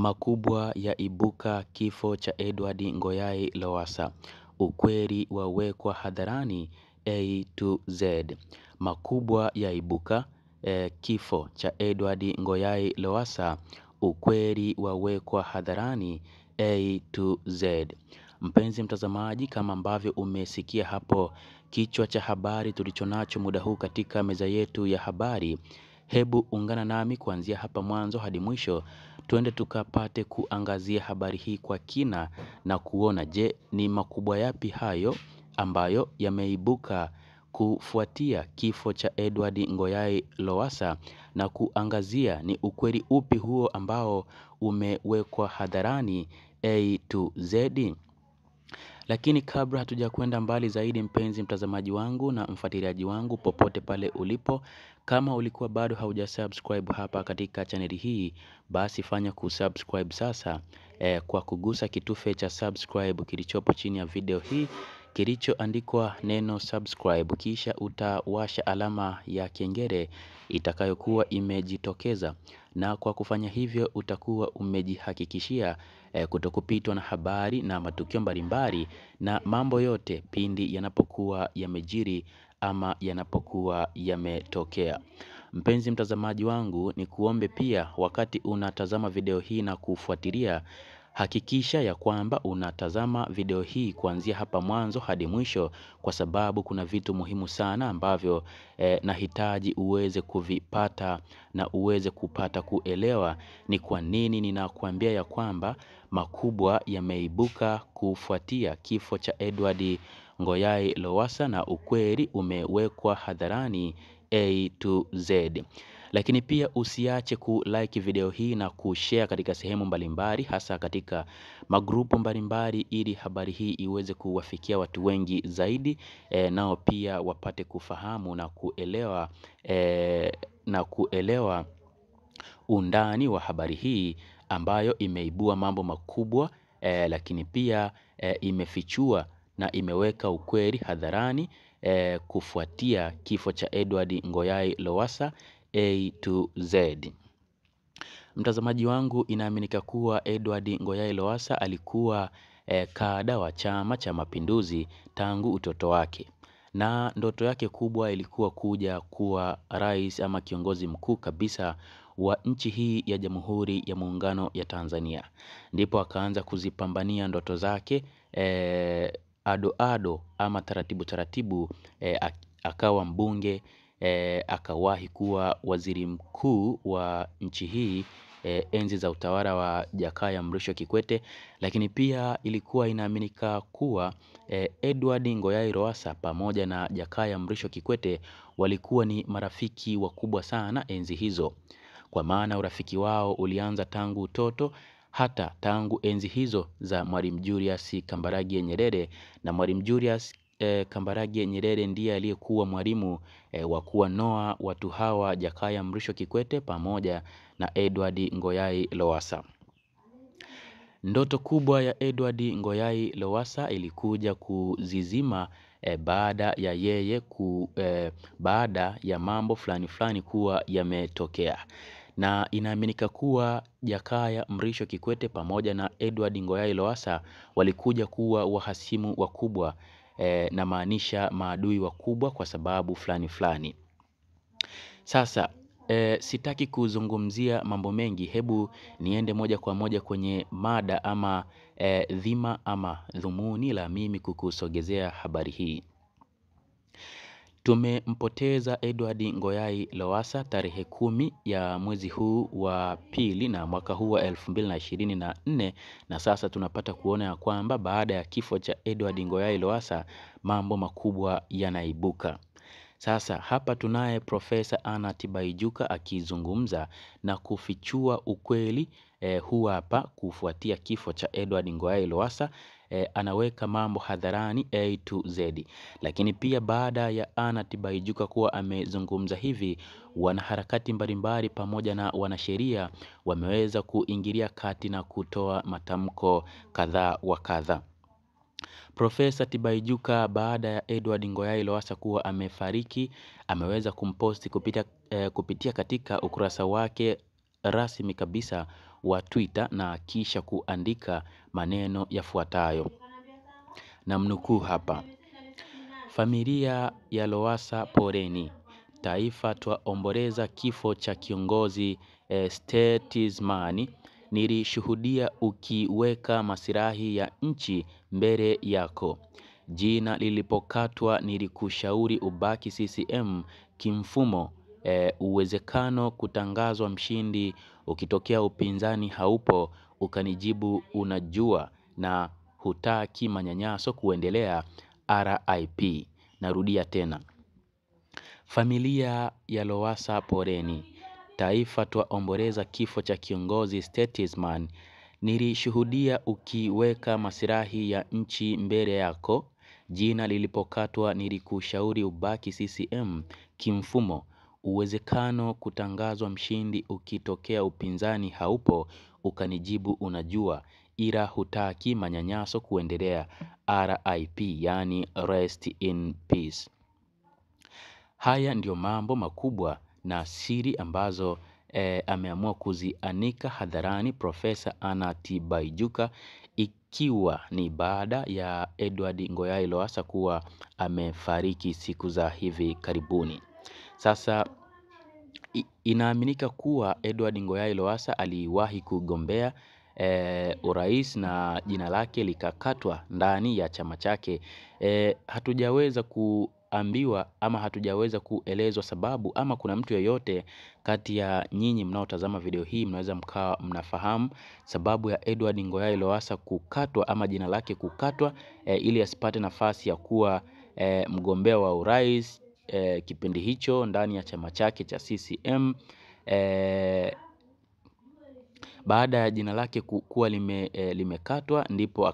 Makubwa yaibuka kifo cha Edward Ngoyai Lowassa. Ukweli wawekwa hadharani A to Z. Makubwa yaibuka kifo cha Edward Ngoyai Lowassa. Ukweli wawekwa hadharani A to Z. Mpenzi mtazamaji, kama ambavyo umesikia hapo kichwa cha habari tulichonacho muda huu katika meza yetu ya habari, hebu ungana nami kuanzia hapa mwanzo hadi mwisho. Tuende tukapate kuangazia habari hii kwa kina na kuona je, ni makubwa yapi hayo ambayo yameibuka kufuatia kifo cha Edward Ngoyai Lowassa, na kuangazia ni ukweli upi huo ambao umewekwa hadharani A to Z. Lakini kabla hatuja kwenda mbali zaidi, mpenzi mtazamaji wangu na mfuatiliaji wangu popote pale ulipo, kama ulikuwa bado hauja subscribe hapa katika chaneli hii, basi fanya kusubscribe sasa kwa kugusa kitufe cha subscribe kilichopo chini ya video hii, kilicho andikwa neno subscribe, kisha utawasha alama ya kengele itakayokuwa imejitokeza, na kwa kufanya hivyo utakuwa umejihakikishia kutokupitwa na habari na matukio mbalimbali na mambo yote pindi yanapokuwa yamejiri ama yanapokuwa yametokea. Mpenzi mtazamaji wangu, ni kuombe pia wakati unatazama video hii na kufuatilia, hakikisha ya kwamba unatazama video hii kuanzia hapa mwanzo hadi mwisho, kwa sababu kuna vitu muhimu sana ambavyo nahitaji uweze kuvipata na uweze kupata kuelewa ni kwa nini ninakuambia ya kwamba makubwa yameibuka kufuatia kifo cha Edward Ngoyai Lowassa na ukweli umewekwa hadharani A to Z. Lakini pia usiache kulike video hii na kushare katika sehemu mbalimbali, hasa katika magrupu mbalimbali, ili habari hii iweze kuwafikia watu wengi zaidi, nao pia wapate kufahamu na kuelewa undani wa habari hii ambayo imeibua mambo makubwa, lakini pia imefichua na imeweka ukweli hadharani kufuatia kifo cha Edward Ngoyai Lowassa A to Z. Mtazamaji wangu, inaaminika kuwa Edward Ngoyai Lowassa alikuwa kada wa Chama cha Mapinduzi tangu utoto wake, na ndoto yake kubwa ilikuwa kuja kuwa rais ama kiongozi mkuu kabisa wa nchi hii ya Jamhuri ya Muungano ya Tanzania. Ndipo akaanza kuzipambania ndoto zake ado ama taratibu taratibu, akawa mbunge, akawahi kuwa waziri mkuu wa nchi hii enzi za utawala wa Jakaya Mrisho Kikwete. Lakini pia ilikuwa inaaminika kuwa Edward Ngoyai Lowassa pamoja na Jakaya Mrisho Kikwete walikuwa ni marafiki wakubwa sana enzi hizo, kwa maana urafiki wao ulianza tangu utoto, hata tangu enzi hizo za Mwalimu Julius Kambarage Nyerere. Na Mwalimu Julius Kambarage Nyerere ndiye aliyekuwa mwalimu wa kuwanoa watu hawa Jakaya Mrisho Kikwete pamoja na Edward Ngoyai Lowassa. Ndoto kubwa ya Edward Ngoyai Lowassa ilikuja kuzizima baada ya mambo fulani kuwa yametokea, na inaaminika kuwa Jakaya Mrisho Kikwete pamoja na Edward Ngoyai Lowassa walikuja kuwa wahasimu wakubwa, na maanisha maadui wakubwa kwa sababu fulani. Sasa sitaki kuzungumzia mambo mengi, hebu niende moja kwa moja kwenye mada ama dhima ama dhumuni la mimi kukusogezea habari hii. Tumempoteza Edward Ngoyai Lowassa tarehe 10 ya mwezi huu wa pili na mwaka huu wa 2024, na sasa tunapata kuona ya kwamba baada ya kifo cha Edward Ngoyai Lowassa mambo makubwa yanaibuka. Sasa hapa tunaye Profesa Anna Tibaijuka akizungumza na kufichua ukweli huu hapa kufuatia kifo cha Edward Ngoyai Lowassa. Anaweka mambo hadharani A to Z. Lakini pia baada ya Anna Tibaijuka kuwa amezungumza hivi, wanaharakati mbalimbali pamoja na wanasheria wameweza kuingilia kati na kutoa matamko kadha wa kadha. Profesa Tibaijuka, baada ya Edward Ngoyai Lowassa kuwa amefariki, ameweza kumposti kupitia katika ukurasa wake rasmi kabisa wa Twitter na kisha kuandika maneno yafuatayo, na mnukuu hapa: familia ya Lowassa poleni, taifa twaomboleza kifo cha kiongozi statesman. Nilishuhudia ukiweka maslahi ya nchi mbele yako. Jina lilipokatwa nilikushauri ubaki CCM kimfumo. Uwezekano kutangazwa mshindi ukitokea upinzani haupo, ukanijibu unajua na hutaki manyanyaso kuendelea. RIP. Narudia tena, familia ya Lowassa poleni, taifa twaomboleza kifo cha kiongozi statesman. Nilishuhudia ukiweka maslahi ya nchi mbele yako. Jina lilipokatwa nilikushauri ubaki CCM kimfumo. Uwezekano kutangazwa mshindi ukitokea upinzani haupo, ukanijibu unajua ila hutaki manyanyaso kuendelea. RIP, yani rest in peace. Haya ndio mambo makubwa na siri ambazo ameamua kuzianika hadharani Profesa Anna Tibaijuka, ikiwa ni baada ya Edward Ngoyai Lowassa kuwa amefariki siku za hivi karibuni. Sasa inaaminika kuwa Edward Ngoyai Lowassa aliwahi kugombea urais na jina lake likakatwa ndani ya chama chake. Hatujaweza kuambiwa ama hatujaweza kuelezwa sababu, ama kuna mtu yeyote kati ya nyinyi mnaotazama video hii mnaweza mkawa mnafahamu sababu ya Edward Ngoyai Lowassa kukatwa ama jina lake kukatwa ili asipate nafasi ya kuwa mgombea wa urais kipindi hicho ndani ya chama chake cha CCM. Baada ya jina lake kuwa limekatwa ndipo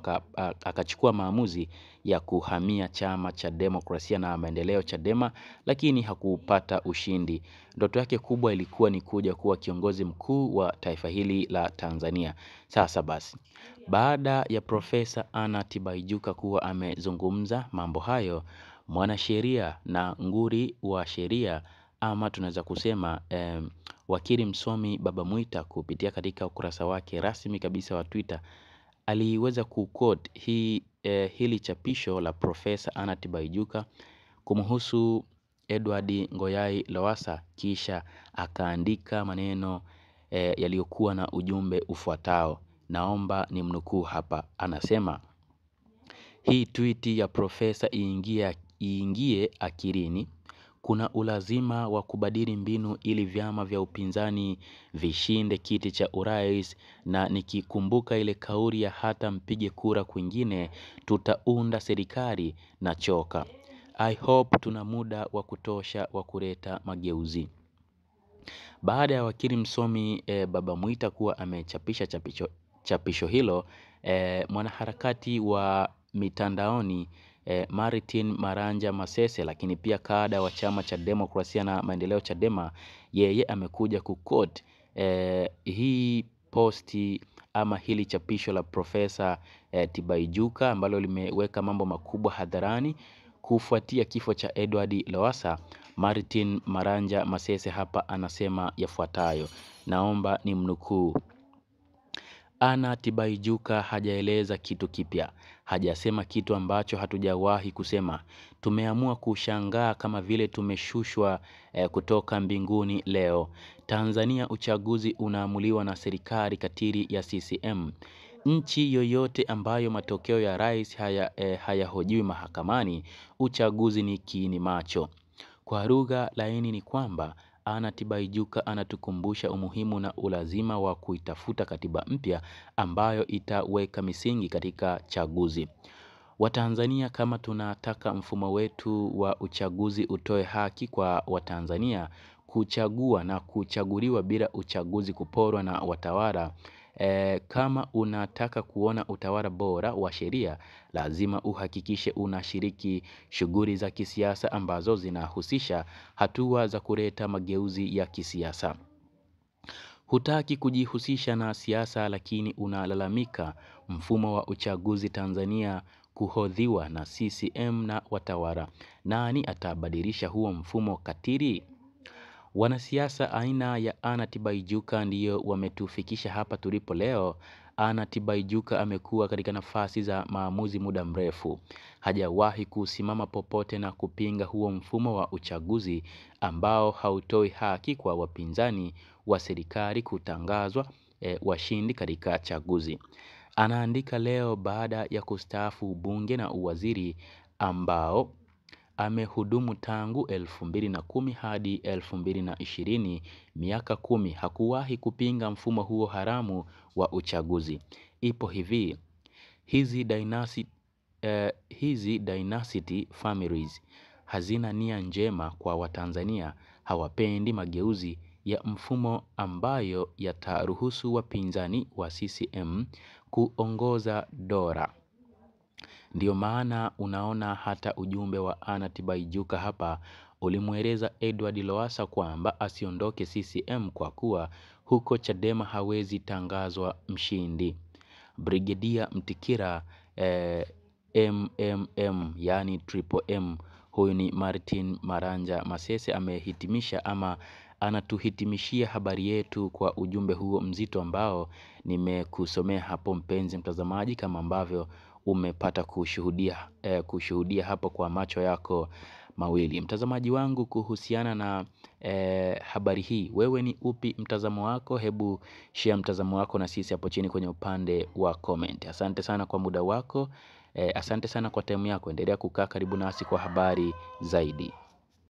akachukua maamuzi ya kuhamia chama cha Demokrasia na Maendeleo Chadema, lakini hakupata ushindi. Ndoto yake kubwa ilikuwa ni kuja kuwa kiongozi mkuu wa taifa hili la Tanzania. Sasa basi, baada ya Profesa Anna Tibaijuka kuwa amezungumza mambo hayo, mwanasheria na nguri wa sheria ama tunaweza kusema wakili msomi Baba Mwita kupitia katika ukurasa wake rasmi kabisa wa Twitter aliweza kuquote hili chapisho la Profesa Anna Tibaijuka kumhusu Edward Ngoyai Lowassa, kisha akaandika maneno yaliyokuwa na ujumbe ufuatao. Naomba nimnukuu hapa. Anasema, hii tweet ya profesa iingie akilini. Kuna ulazima wa kubadili mbinu ili vyama vya upinzani vishinde kiti cha urais, na nikikumbuka ile kauli ya hata mpige kura kwingine tutaunda serikali na choka. I hope tuna muda wa kutosha wa kuleta mageuzi. Baada ya wakili msomi Baba Mwita kuwa amechapisha chapisho hilo, mwanaharakati wa mitandaoni Martin Maranja Masese, lakini pia kada wa chama cha Demokrasia na Maendeleo Chadema, yeye amekuja kuquote hii posti ama hili chapisho la Profesa Tibaijuka ambalo limeweka mambo makubwa hadharani kufuatia kifo cha Edward Lowassa. Martin Maranja Masese hapa anasema yafuatayo, naomba nimnukuu. Anna Tibaijuka hajaeleza kitu kipya, hajasema kitu ambacho hatujawahi kusema. Tumeamua kushangaa kama vile tumeshushwa kutoka mbinguni leo. Tanzania uchaguzi unaamuliwa na serikali katili ya CCM. Nchi yoyote ambayo matokeo ya rais hayahojiwi mahakamani, uchaguzi ni kiini macho. Kwa lugha laini ni kwamba Anna Tibaijuka anatukumbusha umuhimu na ulazima wa kuitafuta katiba mpya ambayo itaweka misingi katika chaguzi. Watanzania, kama tunataka mfumo wetu wa uchaguzi utoe haki kwa Watanzania kuchagua na kuchaguliwa bila uchaguzi kuporwa na watawala, kama unataka kuona utawala bora wa sheria, lazima uhakikishe unashiriki shughuli za kisiasa ambazo zinahusisha hatua za kuleta mageuzi ya kisiasa. Hutaki kujihusisha na siasa, lakini unalalamika mfumo wa uchaguzi Tanzania kuhodhiwa na CCM na watawala. Nani atabadilisha huo mfumo katili? Wanasiasa aina ya Anna Tibaijuka ndiyo wametufikisha hapa tulipo leo. Anna Tibaijuka amekuwa katika nafasi za maamuzi muda mrefu. Hajawahi kusimama popote na kupinga huo mfumo wa uchaguzi ambao hautoi haki kwa wapinzani wa serikali kutangazwa washindi katika chaguzi. Anaandika leo baada ya kustaafu ubunge na uwaziri ambao amehudumu tangu 2010 hadi 2020, miaka 10. Hakuwahi kupinga mfumo huo haramu wa uchaguzi. Ipo hivi, hizi dynasty families hazina nia njema kwa Watanzania. Hawapendi mageuzi ya mfumo ambayo yataruhusu wapinzani wa CCM kuongoza dola. Ndiyo maana unaona hata ujumbe wa Anna Tibaijuka hapa ulimueleza Edward Lowassa kwamba asiondoke CCM kwa kuwa huko Chadema hawezi tangazwa mshindi. Brigedia Mtikira MMM yani Triple M, huyu ni Martin Maranja Masese, amehitimisha ama anatuhitimishia habari yetu kwa ujumbe huo mzito ambao nimekusomea hapo, mpenzi mtazamaji, kama ambavyo umepata kushuhudia hapo kwa macho yako mawili. Mtazamaji wangu, kuhusiana na habari hii, wewe ni upi mtazamo wako? Hebu share mtazamo wako na sisi hapo chini kwenye upande wa comment. Asante sana kwa muda wako, asante sana kwa time yako. Endelea kukaa karibu nasi kwa habari zaidi.